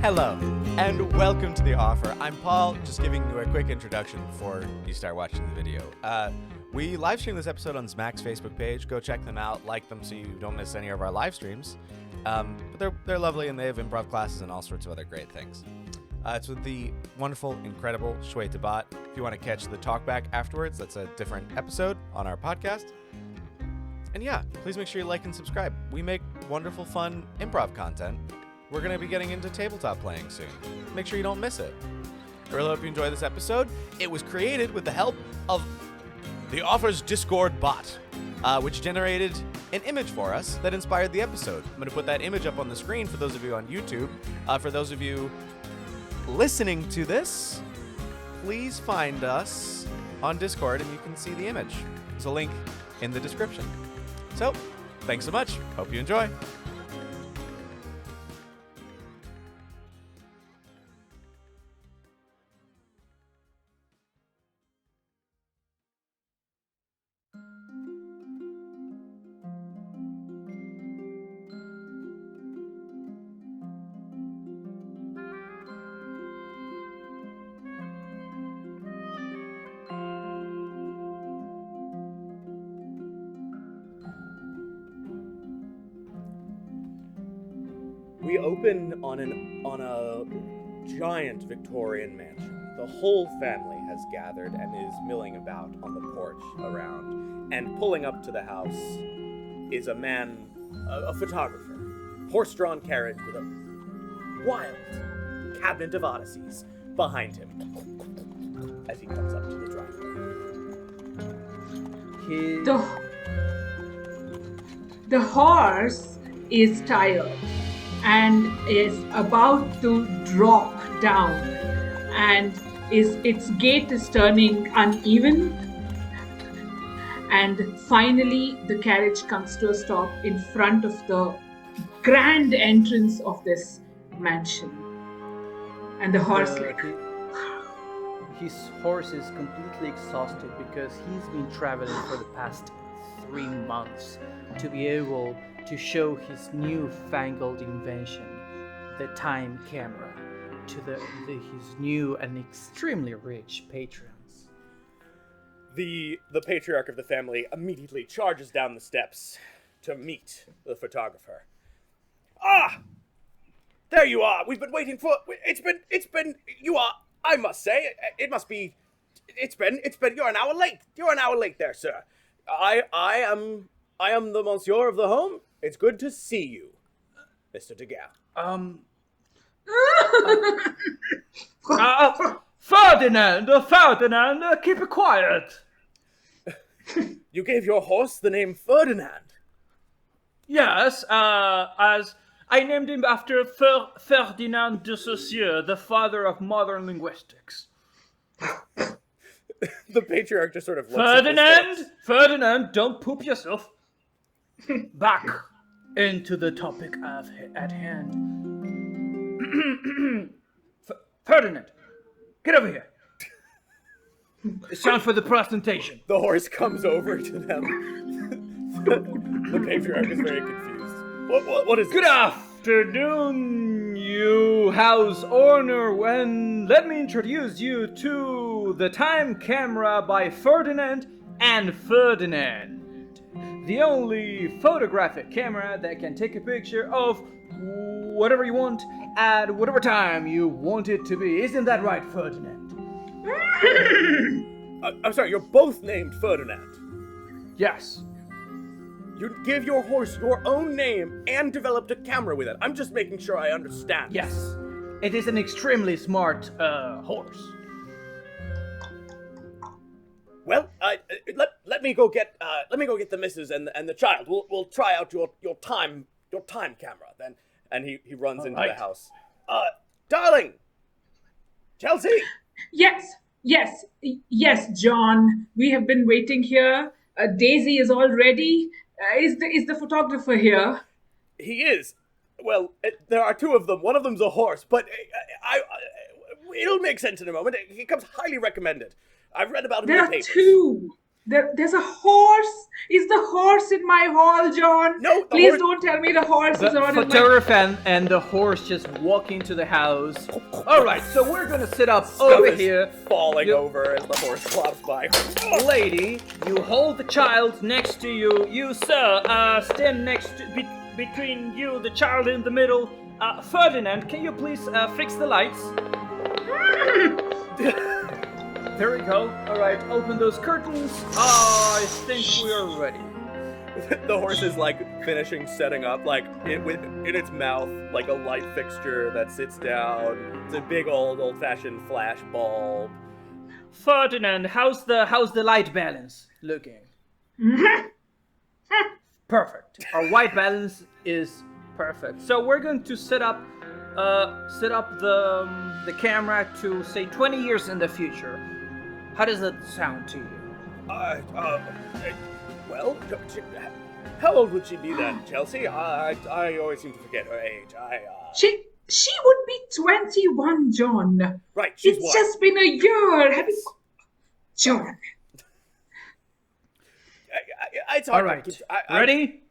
Hello, and welcome to The Offer. I'm Paul, just giving you a quick introduction before you start watching the video. We live stream this episode on Zmac's Facebook page. Go check them out, like them so you don't miss any of our live streams. But they're lovely, and they have improv classes and all sorts of other great things. It's with the wonderful, incredible Shweta Bhat. If you want to catch the talkback afterwards, that's a different episode on our podcast. And yeah, please make sure you like and subscribe. We make wonderful, fun improv content. We're going to be getting into tabletop playing soon. Make sure you don't miss it. I really hope you enjoy this episode. It was created with the help of The Offer's Discord bot, which generated an image for us that inspired the episode. I'm going to put that image up on the screen for those of you on YouTube. For those of you listening to this, please find us on Discord and you can see the image. There's a link in the description. So, thanks so much. Hope you enjoy. We open on a giant Victorian mansion. The whole family has gathered and is milling about on the porch around. And pulling up to the house is a man, a photographer, horse-drawn carriage with a wild cabinet of odysseys behind him as he comes up to the driveway. The horse is tired and is about to drop down, and its gait is turning uneven, and finally the carriage comes to a stop in front of the grand entrance of this mansion, and the horse his horse is completely exhausted because he's been traveling for the past 3 months to be able to show his newfangled invention, the time camera, to his new and extremely rich patrons. The patriarch of the family immediately charges down the steps to meet the photographer. Ah! There you are! We've been waiting for... It's been... You are... I must say, it must be... It's been... You're an hour late. You're an hour late there, sir. I am the monsieur of the home. It's good to see you, Mr. Degas. Ferdinand, keep it quiet. You gave your horse the name Ferdinand. Yes, as I named him after Ferdinand de Saussure, the father of modern linguistics. The patriarch just sort of looks Ferdinand, don't poop yourself. Back into the topic at hand. Ferdinand, get over here. It's time for the presentation. The horse comes over to them. The patriarch is very confused. What is this? Good afternoon, you house owner. Let me introduce you to the time camera by Ferdinand and Ferdinand. The only photographic camera that can take a picture of whatever you want at whatever time you want it to be. Isn't that right, Ferdinand? I'm sorry, you're both named Ferdinand. Yes. You give your horse your own name and developed a camera with it. I'm just making sure I understand. Yes. It is an extremely smart horse. Well, let me go get the missus and the child. We'll try out your time camera then. And he runs into the house. Darling, Chelsea. Yes, John. We have been waiting here. Daisy is all ready. Is the photographer here? He is. Well, there are two of them. One of them's a horse, but it'll make sense in a moment. He comes highly recommended. I've read about him in the papers. There are two. There's a horse. Is the horse in my hall, John? No, the Please horse- don't tell me the horse is The not in my... photographer and the horse just walk into the house. All right, so we're gonna sit up Stuff over is here. falling You- over as the horse clops by. Lady, you hold the child next to you. You, sir, stand next to, between you, the child in the middle. Ferdinand, can you please fix the lights? There we go. All right, open those curtains. I think we are ready. The horse is like finishing setting up, like in its mouth, like a light fixture that sits down. It's a big old-fashioned flash bulb. Ferdinand, how's the light balance looking? Perfect. Our white balance is perfect. So we're going to set up the camera to say 20 years in the future. How does that sound to you? Well, how old would she be then, Chelsea? I always seem to forget her age. She would be 21, John. Right, she's It's what? just been a year. Have you... John. It's hard All right, to- ready?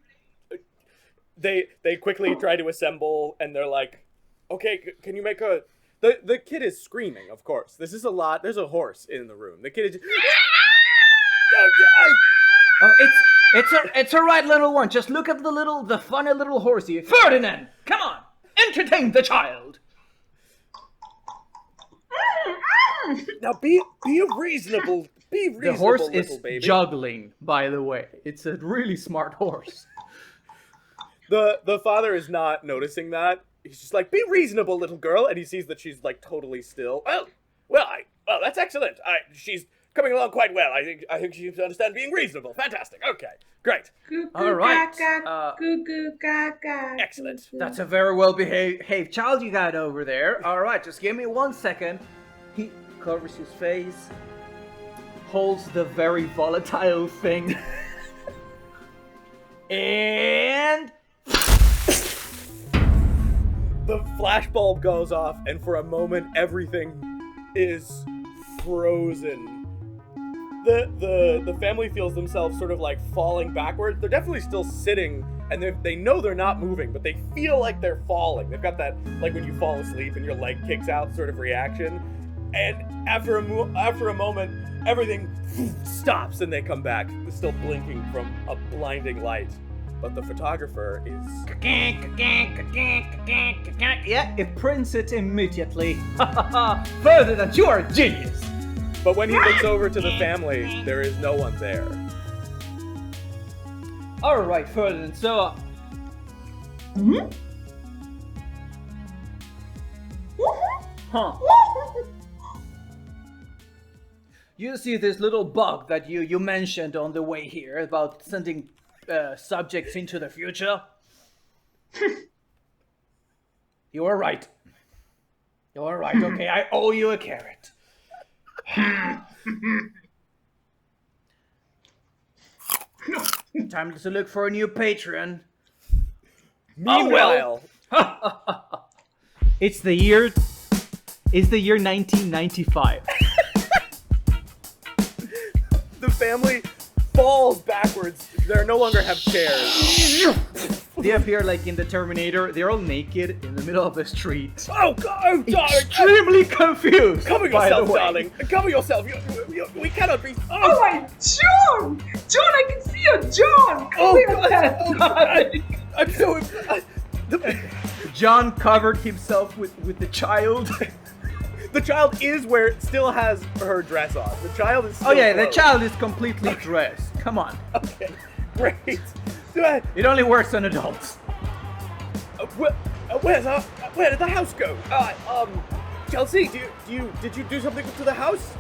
They quickly try to assemble, and they're like, "Okay, can you make a?" The kid is screaming. Of course, this is a lot. There's a horse in the room. The kid is. Oh, it's a right little one. Just look at the funny little horsey. Ferdinand, come on, entertain the child. Now be reasonable. Be reasonable, The horse little is baby. juggling, by the way. It's a really smart horse. The father is not noticing that. He's just like, be reasonable, little girl, and he sees that she's like totally still. Well, that's excellent. She's coming along quite well. I think she seems to understand being reasonable. Fantastic. Okay, great, All right. excellent. That's a very well behaved child you got over there. All right, just give me 1 second. He covers his face, holds the very volatile thing, and The flashbulb goes off, and for a moment, everything is frozen. The family feels themselves sort of like falling backwards. They're definitely still sitting, and they know they're not moving, but they feel like they're falling. They've got that, like when you fall asleep and your leg kicks out sort of reaction. And after a moment, everything stops, and they come back, still blinking from a blinding light. But the photographer is... yeah, it prints it immediately. Ferdinand, you are a genius. But when he looks over to the family, there is no one there. All right, Ferdinand. So, huh? You see this little bug that you mentioned on the way here about sending subjects into the future? You are right. You are right. Okay, I owe you a carrot. Time to look for a new patron. Meanwhile, It's the year 1995. the family falls backwards. They no longer have chairs. They appear like in the Terminator. They're all naked in the middle of the street. Oh, God, oh, darling. Extremely confused. Cover by the yourself, way. darling. Cover yourself. We cannot be... Oh my, John! John, I can see you, John! Come Oh, here, God. man. Oh, God. I'm so... John covered himself with the child. The child is still has her dress on. The child is still Oh yeah, the clothed. child is completely dressed. Come on. Okay, great. Go ahead. It only works on adults. Where did the house go? Chelsea, did you do something to the house?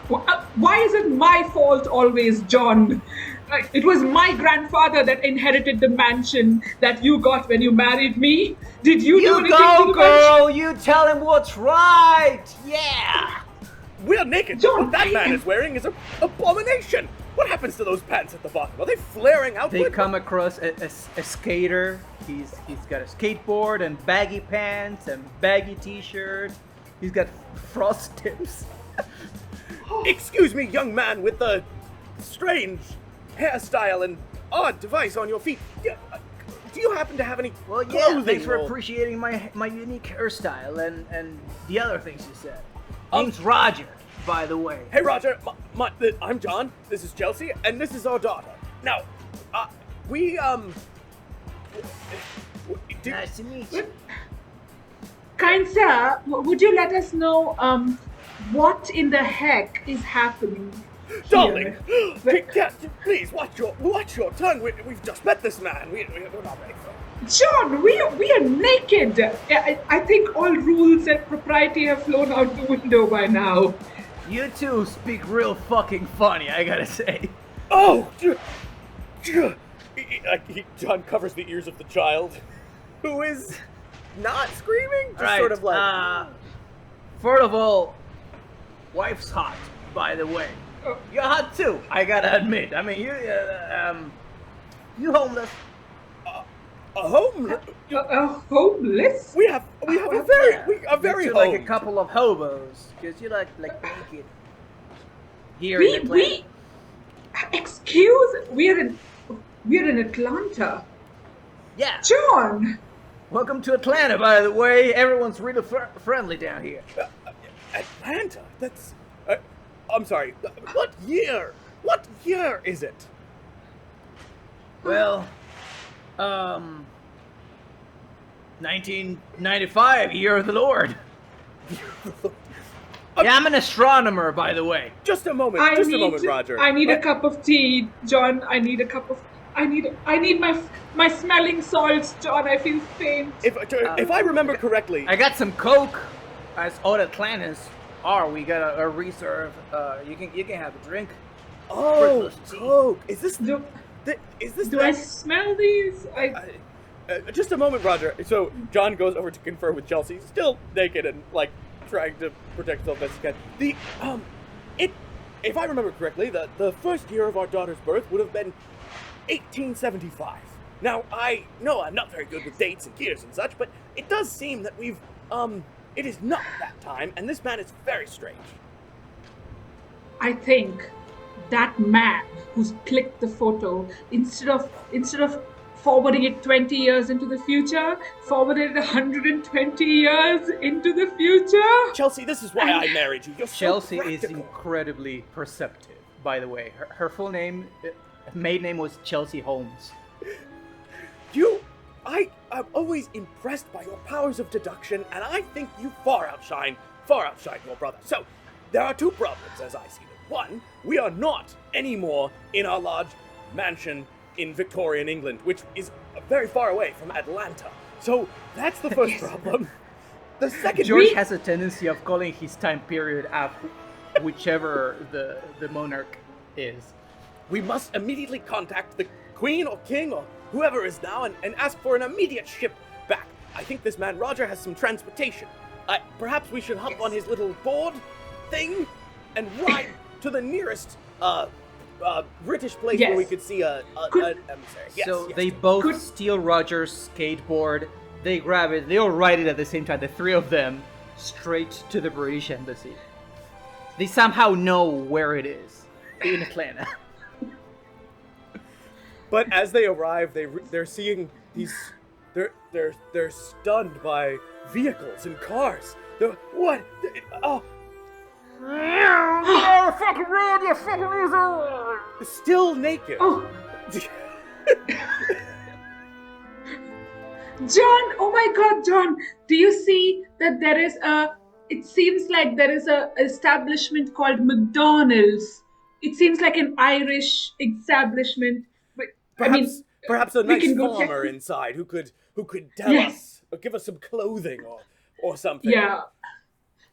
Why is it my fault always, John? It was my grandfather that inherited the mansion that you got when you married me. Did you do You anything to go, the girl. You tell him what's right. Yeah. We're naked. John, What that man is wearing is an abomination. What happens to those pants at the bottom? Are they flaring outward? They come across a skater. He's got a skateboard and baggy pants and baggy t-shirt. He's got frost tips. Excuse me, young man with the strange hairstyle and odd device on your feet. Do you happen to have any Well, yeah, clothing? thanks for or- appreciating my unique hairstyle and the other things you said. Name's Roger, by the way. Hey, Roger. I'm John. This is Chelsea, and this is our daughter. Now, we Nice to meet you. Kind sir, would you let us know what in the heck is happening Darling, here? please watch your tongue. We've just met this man. We're not ready for it. John, we are naked. I think all rules and propriety have flown out the window by now. You two speak real fucking funny, I gotta say. Oh! John covers the ears of the child, who is not screaming, just Right, sort of like. first of all, wife's hot, by the way. You're hot too, I gotta admit. I mean, you homeless. A home. Homeless? We have a very You're home. like a couple of hobos, because you like naked. Here We in Atlanta. excuse, we're in Atlanta. Yeah. John, Welcome to Atlanta, by the way. Everyone's really friendly down here. Atlanta? That's... I'm sorry. What year? What year is it? Well, 1995, year of the Lord. Yeah, I'm an astronomer, by the way. Just a moment. Just a moment, Roger. I need a cup of tea, John. I need my smelling salts, John. I feel faint. If I remember correctly... I got some Coke. As all Atlantans are, we got a reserve. You can have a drink. Oh, Coke. Is this... Do that... I smell these? Just a moment, Roger. So John goes over to confer with Chelsea, still naked and like trying to protect himself best he can. If I remember correctly, the first year of our daughter's birth would have been 1875. Now I know I'm not very good with dates and years and such, but it does seem that it is not that time, and this man is very strange. I think that man who's clicked the photo, instead of forwarding it 20 years into the future, forwarded it 120 years into the future. Chelsea, this is why I married you. You're so Chelsea is practical. incredibly perceptive, by the way. Her full name, maiden name was Chelsea Holmes. I'm always impressed by your powers of deduction, and I think you far outshine your brother. So, there are two problems as I see them. One, we are not anymore in our large mansion in Victorian England, which is very far away from Atlanta. So, that's the first problem. The second... George has a tendency of calling his time period after whichever the monarch is. We must immediately contact the Queen or King or whoever is now and ask for an immediate ship back. I think this man Roger has some transportation. Perhaps we should hop on his little board thing and ride to the nearest British place where we could see an emissary. Yes, So yes. they both steal Roger's skateboard, they grab it, they all ride it at the same time, the three of them, straight to the British embassy. They somehow know where it is, in Atlanta. But as they arrive, they're seeing these. They're stunned by vehicles and cars. What? Oh. Oh, fucking rude, you fucking loser! Still naked. Oh. John, oh my God, John, do you see that there is it seems like there is a establishment called McDonald's. It seems like an Irish establishment. Perhaps a we nice can go farmer check. inside who could tell us or give us some clothing or something. Yeah.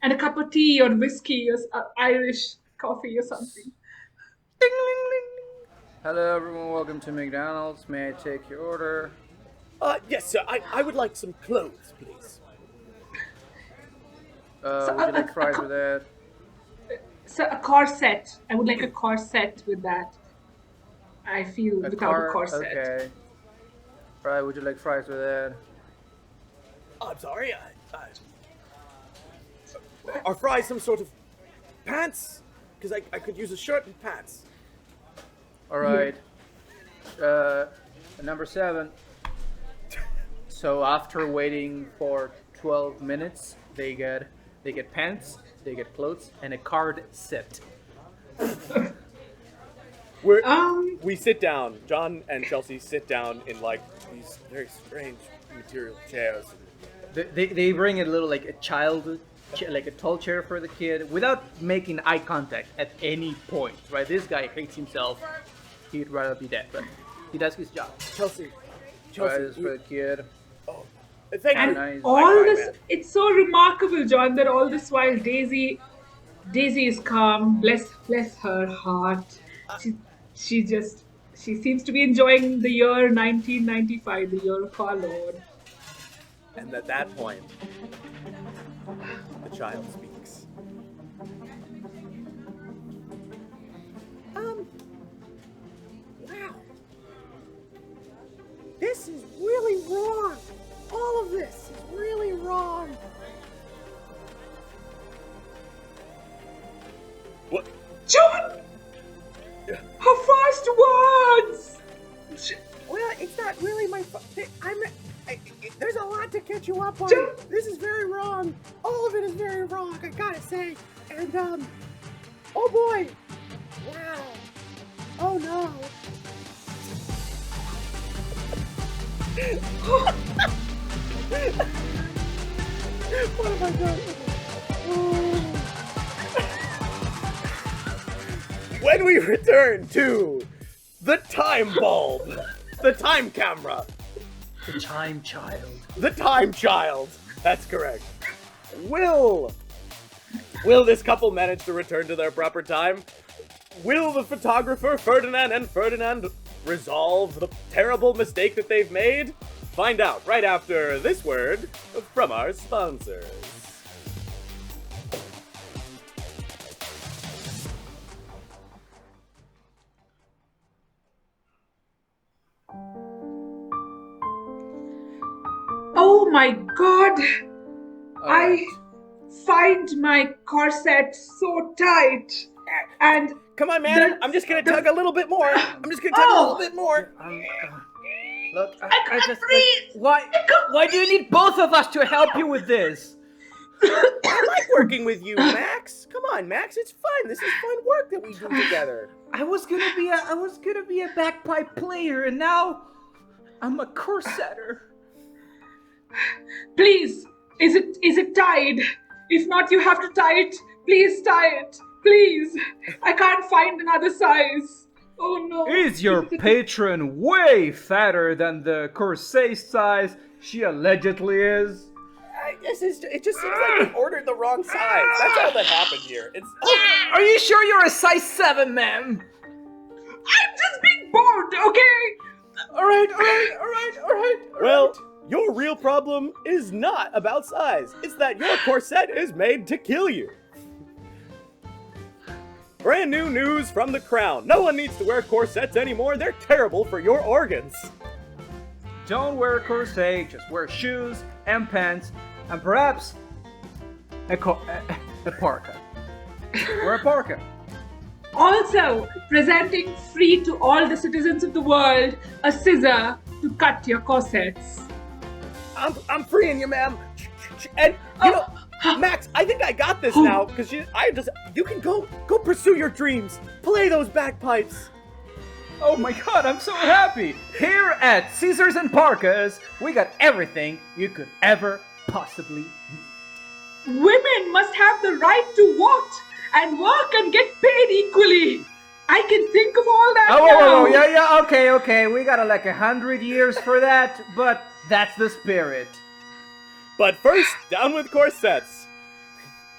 And a cup of tea or whiskey or Irish coffee or something. Ding, ling, ling. Hello everyone, welcome to McDonald's. May I take your order? Yes, sir. I would like some clothes, please. Would you like fries with that? So a corset. I would like a corset with that. I feel without a corset. Okay. Right, would you like fries with that? I'm sorry. Are fries some sort of pants? Because I could use a shirt and pants. All right. Number 7. So after waiting for 12 minutes, they get pants, they get clothes, and a card set. We sit down. John and Chelsea sit down in like these very strange material chairs. They bring a little like a child, like a tall chair for the kid, without making eye contact at any point. Right? This guy hates himself. He'd rather be dead, but he does his job. Chelsea, Right, this for the kid. thank And you. Nice. all Bye, this, man. it's so remarkable, John, that all this while Daisy is calm. Bless her heart. She seems to be enjoying the year 1995, the year of our Lord. And at that point, the child speaks. Wow. This is really wrong. All of this is really wrong. What? John, her first words. Well, it's not really my fault. There's a lot to catch you up on. John. This is very wrong. All of it is very wrong, I gotta say. And, oh boy. Wow. Oh no. What have I done? When we return to the time bulb, the time camera, The time child. the time child. That's correct. Will this couple manage to return to their proper time? Will the photographer Ferdinand and Ferdinand resolve the terrible mistake that they've made? Find out right after this word from our sponsors. Oh my God! I Alright. find my corset so tight, and Come on, man. The- I'm just gonna the- tug a little bit more. I'm just gonna tug a little bit more. Look, I can't breathe. Why do you need both of us to help you with this? I like working with you, Max. Come on, Max. It's fun. This is fun work that we do together. I was gonna be a bagpipe player, and now I'm a corsetter. please, is it tied? If not, you have to tie it. Please tie it. Please. I can't find another size. Oh no. Is your patron way fatter than the corset size she allegedly is? It just seems like we ordered the wrong size. That's all that happened here. It's Are you sure you're a size 7, ma'am? I'm just being bored, okay? Alright. well, your real problem is not about size. It's that your corset is made to kill you. Brand new news from the Crown. No one needs to wear corsets anymore. They're terrible for your organs. Don't wear a corset, just wear shoes and pants, and perhaps a parka. Wear a parka. Also, presenting free to all the citizens of the world a scissor to cut your corsets. I'm freeing you, ma'am. And you know, Max, I think I got this now because you can go pursue your dreams. Play those bagpipes. Oh my god, I'm so happy! Here at Scissors and Parkas, we got everything you could ever possibly need. Women must have the right to vote and work and get paid equally. I can think of all that now. Yeah, okay, we got like 100 years for that, but that's the spirit. But first, down with corsets.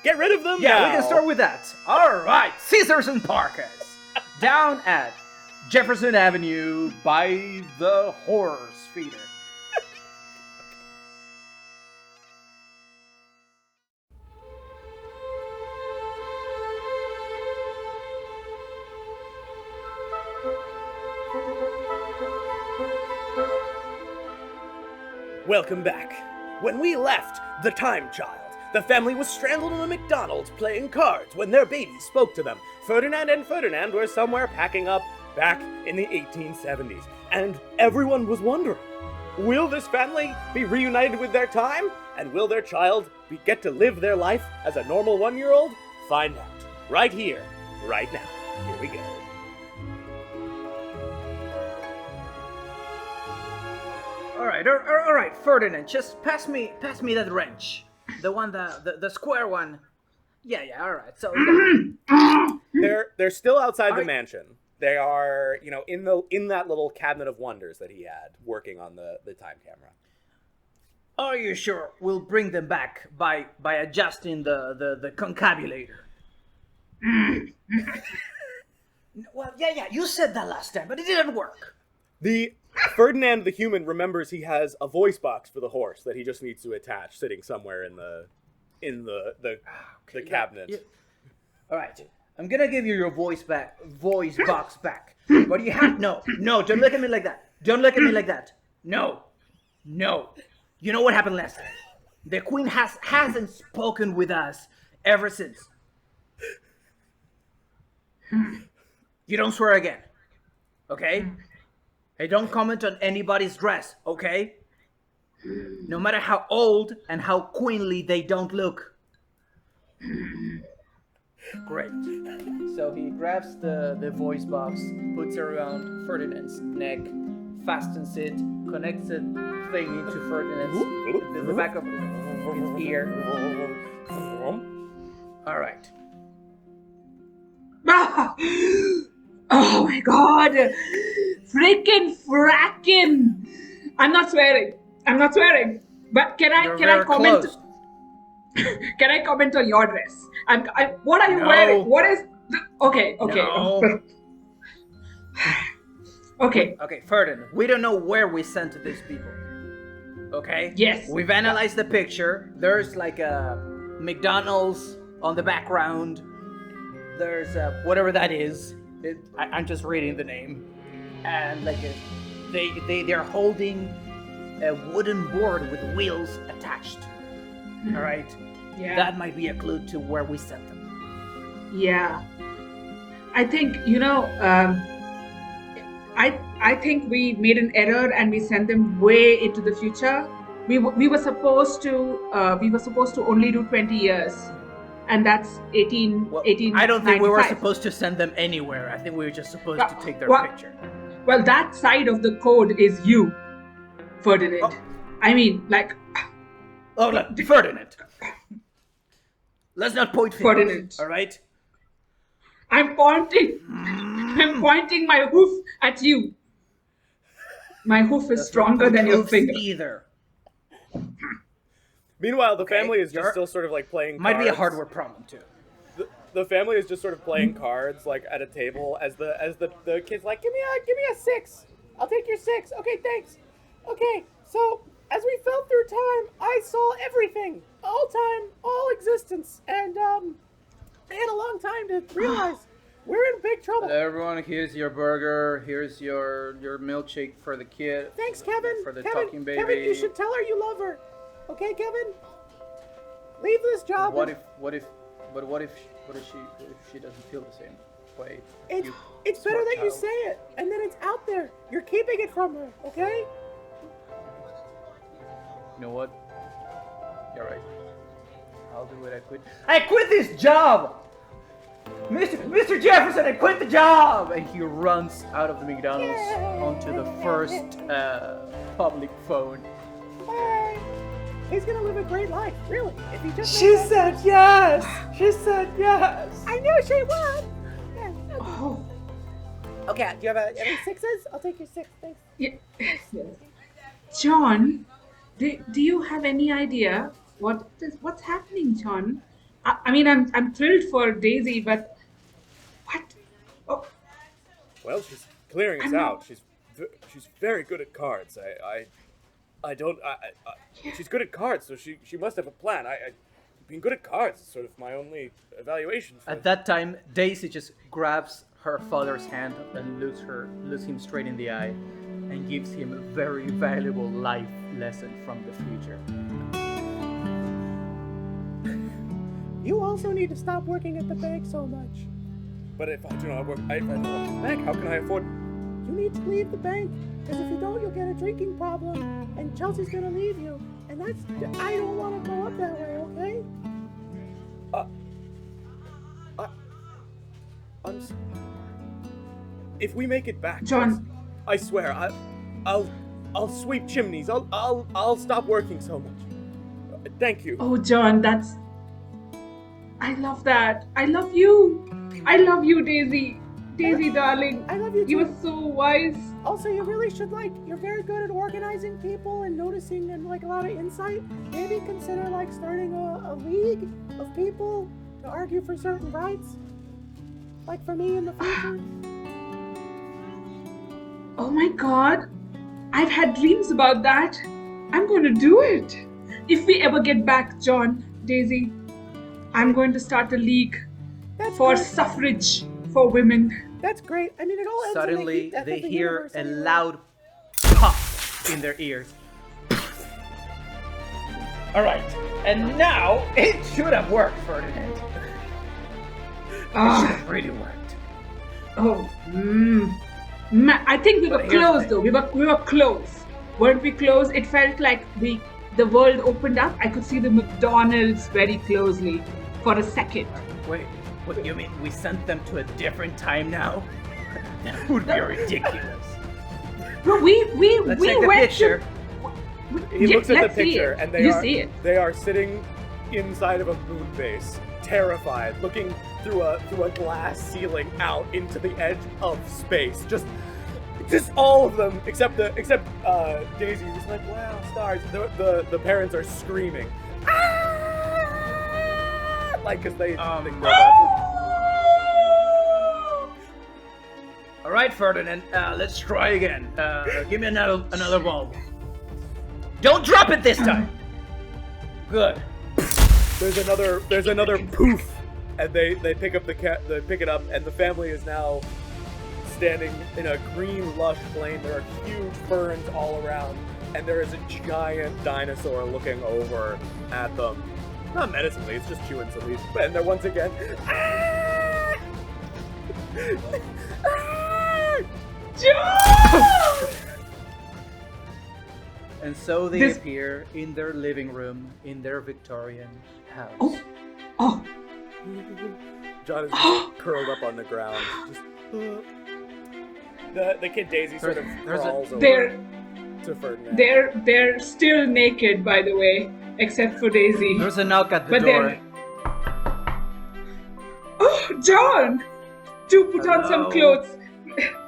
Get rid of them Yeah, now. we can start with that. Alright, Scissors and Parkas. Down at Jefferson Avenue by the horse feeder. Welcome back. When we left the Time Child, the family was stranded in a McDonald's playing cards when their baby spoke to them. Ferdinand and Ferdinand were somewhere packing up back in the 1870s, and everyone was wondering, will this family be reunited with their time? And will their child get to live their life as a normal 1-year-old? Find out. Right here, right now. Here we go. All right, Ferdinand, just pass me that wrench, the one, the square one. Yeah, all right. So They're still outside the mansion. They are, in that little cabinet of wonders that he had, working on the time camera. are you sure we'll bring them back by adjusting the concabulator? Well, yeah, you said that last time, but it didn't work. The Ferdinand the human remembers he has a voice box for the horse that he just needs to attach, sitting somewhere in the cabinet. Yeah. All right, I'm gonna give you your voice box back. But you have no, don't look at me like that. Don't look at me like that. No. You know what happened last time? The Queen hasn't spoken with us ever since. You don't swear again, okay? I don't comment on anybody's dress, okay? No matter how old and how queenly they don't look. Great. So he grabs the voice box, puts it around Ferdinand's neck, fastens it, connects the thing into Ferdinand's the back of his ear. All right. Oh my god! Frackin'! I'm not swearing. But can I comment? Close. Can I comment on your dress? What are you wearing? What is? Okay. No. Okay. Okay, Ferdinand, we don't know where we sent these people. Okay? Yes. We've analyzed the picture. There's like a McDonald's on the background. There's whatever that is. I'm just reading the name. And like they're holding a wooden board with wheels attached. All right? Yeah. That might be a clue to where we sent them. Yeah. I think, I think we made an error and we sent them way into the future. We were supposed to only do 20 years. And that's 18. I don't think we were supposed to send them anywhere. I think we were just supposed to take their picture. Well, that side of the code is you, Ferdinand. Oh. I mean, like... Oh, look, Ferdinand. Let's not point fingers, Ferdinand. all right? I'm pointing my hoof at you. My hoof is stronger than your finger. Either. Meanwhile, the family is just still sort of like playing Might cards. be a hardware problem too. The family is just sort of playing cards like at a table as the kid's like, give me a 6. I'll take your 6. Okay, thanks. Okay, so as we fell through time, I saw everything. All time, all existence. And I had a long time to realize we're in big trouble. Everyone, here's your burger. Here's your milkshake for the kid. Thanks, Kevin. For the Kevin, talking baby. Kevin, you should tell her you love her. Okay, Kevin? Leave this job. What if she doesn't feel the same way? It's better that you say it, and then it's out there. You're keeping it from her, okay? You know what? You're right. I'll do it. I quit this job! Mr. Jefferson, I quit the job! And he runs out of the McDonald's onto the first public phone. Bye. He's gonna live a great life, really. If he just She said yes! She said yes! I knew she would! Yeah. Oh. Okay, do you have any 6s? I'll take your 6, thanks. Yes. John, do you have any idea what's happening, John? I mean, I'm thrilled for Daisy, but what? Oh. Well, she's clearing us out. She's very good at cards. She's good at cards, so she must have a plan. Being good at cards is sort of my only evaluation. At that time, Daisy just grabs her father's hand and looks him straight in the eye and gives him a very valuable life lesson from the future. You also need to stop working at the bank so much. But if I do not work, if I don't work in the bank, how can I afford? You need to leave the bank, because if you don't, you'll get a drinking problem, and Chelsea's gonna leave you. And I don't want to go up that way, okay? If we make it back, John. I swear, I'll sweep chimneys. I'll stop working so much. Thank you. Oh, John, I love that. I love you. I love you, Daisy. Daisy, darling. I love you too. You are so wise. Also, you really should, you're very good at organizing people and noticing and, a lot of insight. Maybe consider, starting a league of people to argue for certain rights. Like for me in the future. Oh my God. I've had dreams about that. I'm going to do it. If we ever get back, John, Daisy, I'm going to start a league for suffrage for women. That's great. I mean, it all ends Suddenly, in the heat they of the hear universe a anyway. loud pop in their ears. Alright, and now it should have worked, Ferdinand. It should have really worked. Oh, I think we were But here's the close thing. though. We were close. Weren't we close? It felt like the world opened up. I could see the McDonald's very closely for a second. Wait, what you mean we sent them to a different time now? That would be ridiculous. No, we Let's we take the went picture. He looks at the let's see picture, it. and they are sitting inside of a moon base, terrified, looking through a glass ceiling out into the edge of space. Just all of them, except Daisy, who's like, wow, stars. The parents are screaming, ah! Because they think they're about All right, Ferdinand. Let's try again. Give me another bulb. Don't drop it this time. Good. There's another poof, and they pick up they pick it up, and the family is now standing in a green lush plain. There are huge ferns all around, and there is a giant dinosaur looking over at them. Not menacingly, it's just chewing some leaves. And they're once again, ah! Ah! And so they This- appear in their living room in their Victorian house. Oh, John is just curled up on the ground. Just, the kid Daisy sort of crawls over they're to Ferdinand. they're still naked, by the way, except for Daisy. There's a knock at the But door. they're- Oh, John, do put on some Hello? clothes.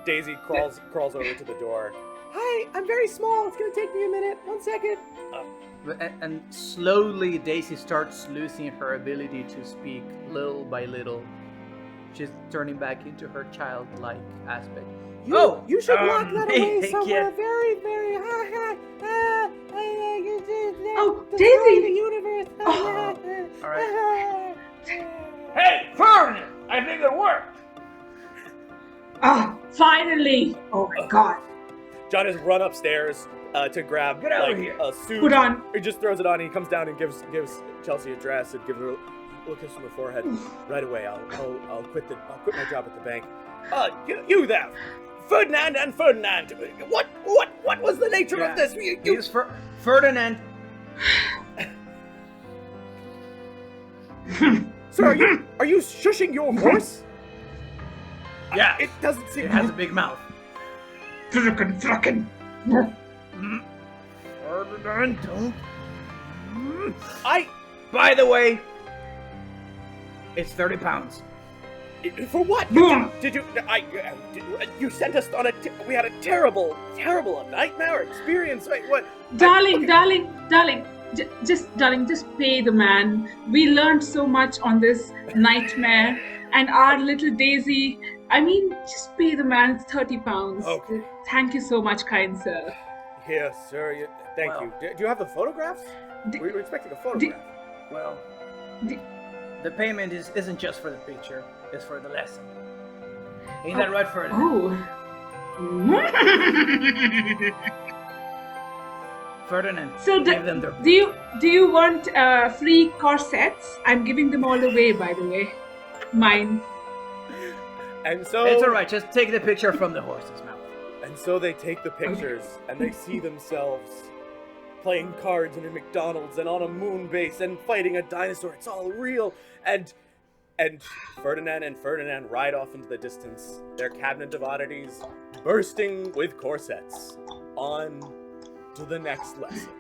Daisy crawls over to the door. Hi, I'm very small. It's gonna take me a minute. 1 second. And slowly Daisy starts losing her ability to speak little by little. She's turning back into her childlike aspect. You should lock that away hey, somewhere kid. very, very Oh, destroy Daisy! the universe. All right. Hey, Ferdinand! I think it worked. Ah, finally! Oh my God! John has run upstairs to grab Get over here. a suit. Put on. He just throws it on. And he comes down and gives Chelsea a dress and gives her a little kiss on the forehead. Right away, I'll quit my job at the bank. You there, Ferdinand and Ferdinand. What was the nature of this? He's Ferdinand. Sir, are you shushing your horse? Yeah, It doesn't seem. it has a big mouth. Frickin'. Ferdinand, don't. I By the way, it's 30 pounds. for what? Boom. Did you? You sent us on we had a terrible nightmare experience. Wait, what? Darling, just pay the man. We learned so much on this nightmare, and our little Daisy. I mean, just pay the man. It's 30 pounds. Okay. Thank you so much, kind sir. Here, sir. Thank you. Do you have the photographs? D- We were expecting a photograph. Well, D- the payment isn't just for the picture, it's for the lesson. Ain't that right, Ferdinand? Oh. Ferdinand, So give them their... do you want free corsets? I'm giving them all away, by the way. Mine. And so It's alright, just take the picture from the horse's mouth. And so they take the pictures, and they see themselves playing cards in a McDonald's and on a moon base and fighting a dinosaur. It's all real. And Ferdinand and Ferdinand ride off into the distance, their cabinet of oddities bursting with corsets. On to the next lesson.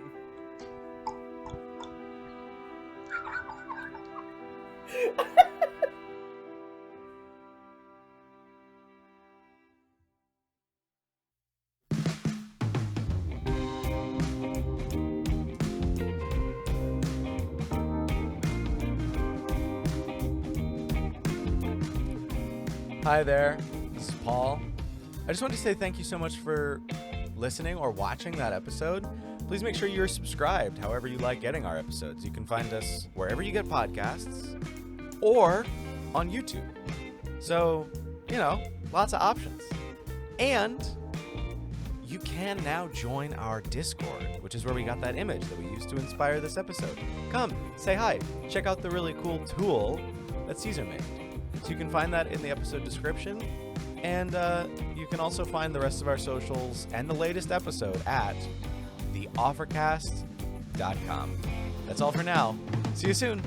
Hi there, this is Paul. I just wanted to say thank you so much for listening or watching that episode. Please make sure you're subscribed however you like getting our episodes. You can find us wherever you get podcasts or on YouTube. So, lots of options. And you can now join our Discord, which is where we got that image that we used to inspire this episode. Come, say hi, check out the really cool tool that Caesar made. So you can find that in the episode description, and you can also find the rest of our socials and the latest episode at theoffercast.com. That's all for now. See you soon.